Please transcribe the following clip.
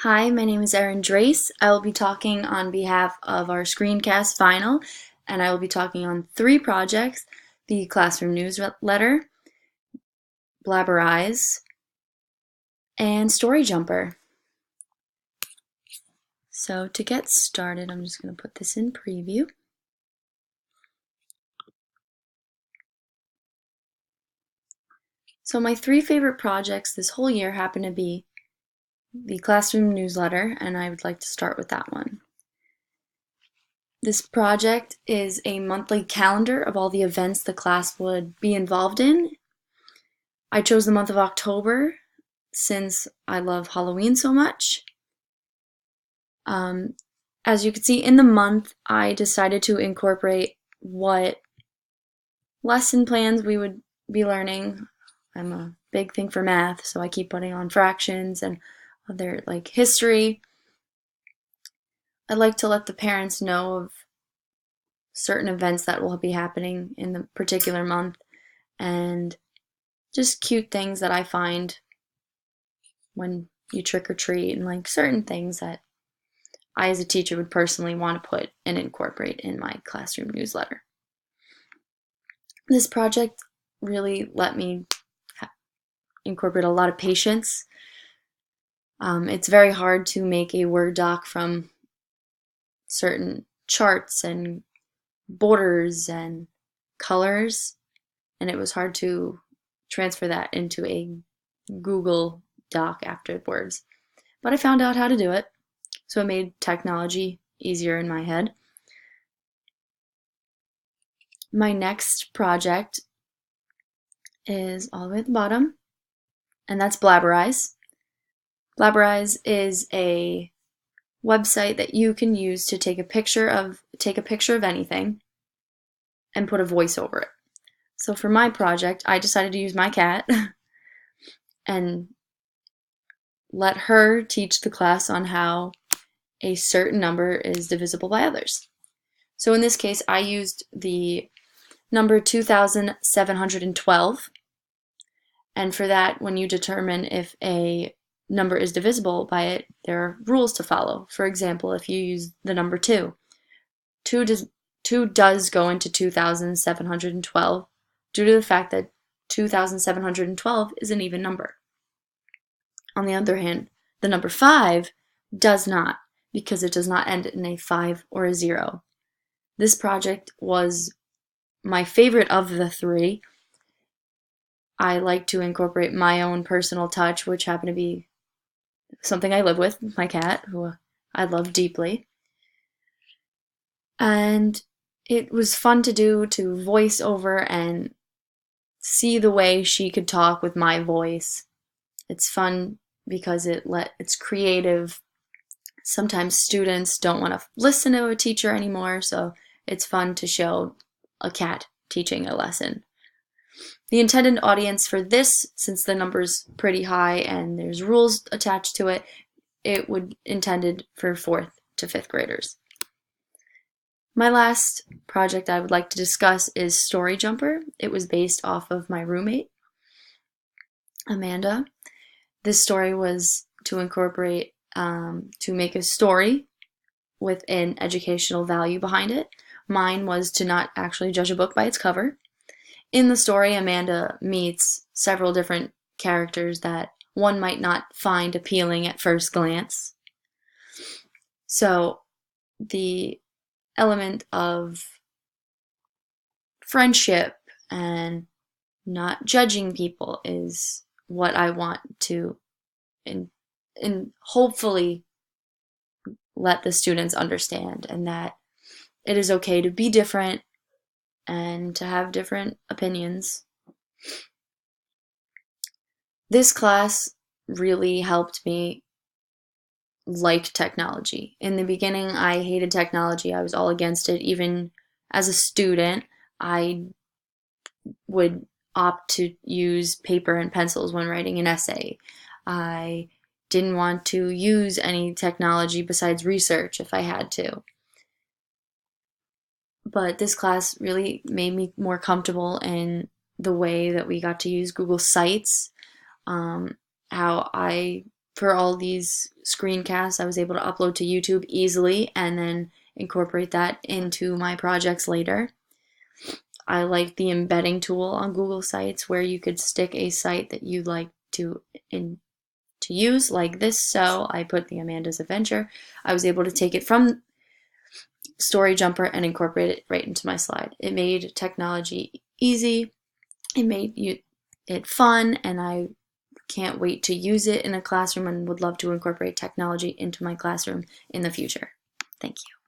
Hi, my name is Erin Drace. I will be talking on behalf of our screencast final, and I will be talking on three projects: the classroom newsletter, Blabberize, and Story Jumper. So to get started, I'm just going to put this in preview. So my three favorite projects this whole year happen to be the classroom newsletter, and I would like to start with that one. This project is a monthly calendar of all the events the class would be involved in. I chose the month of October since I love Halloween so much. As you can see in the month, I decided to incorporate what lesson plans we would be learning. I'm a big thing for math, so I keep putting on fractions and other like history. I'd like to let the parents know of certain events that will be happening in the particular month and just cute things that I find when you trick or treat and like certain things that I as a teacher would personally want to put and incorporate in my classroom newsletter. This project really let me incorporate a lot of patience. It's very hard to make a Word doc from certain charts and borders and colors, and it was hard to transfer that into a Google Doc afterwards. But I found out how to do it, so it made technology easier in my head. My next project is all the way at the bottom, and that's Blabberize. Blabberize is a website that you can use to take a picture of anything and put a voice over it. So for my project, I decided to use my cat and let her teach the class on how a certain number is divisible by others. So in this case, I used the number 2,712. And for that, when you determine if a number is divisible by it, there are rules to follow. For example, if you use the number 2, 2 does go into 2,712 due to the fact that 2,712 is an even number. On the other hand, the number 5 does not, because it does not end in a 5 or a 0. This project was my favorite of the three. I like to incorporate my own personal touch, which happened to be something I live with, my cat, who I love deeply. And it was fun to do, to voice over and see the way she could talk with my voice. It's fun because it's creative. Sometimes students don't want to listen to a teacher anymore, so it's fun to show a cat teaching a lesson. The intended audience for this, since the number's pretty high and there's rules attached to it, it would intended for 4th to 5th graders. My last project I would like to discuss is Story Jumper. It was based off of my roommate, Amanda. This story was to incorporate, to make a story with an educational value behind it. Mine was to not actually judge a book by its cover. In the story, Amanda meets several different characters that one might not find appealing at first glance. So the element of friendship and not judging people is what I want to and hopefully let the students understand, and that it is okay to be different and to have different opinions. This class really helped me like technology. In the beginning, I hated technology. I was all against it. Even as a student, I would opt to use paper and pencils when writing an essay. I didn't want to use any technology besides research if I had to. But this class really made me more comfortable in the way that we got to use Google Sites, how I for all these screencasts, I was able to upload to YouTube easily and then incorporate that into my projects later. I like the embedding tool on Google Sites where you could stick a site that you'd like to use like this. So I put the Amanda's Adventure. I was able to take it from Story Jumper and incorporate it right into my slide. It made technology easy. It made it fun, and I can't wait to use it in a classroom and would love to incorporate technology into my classroom in the future. Thank you.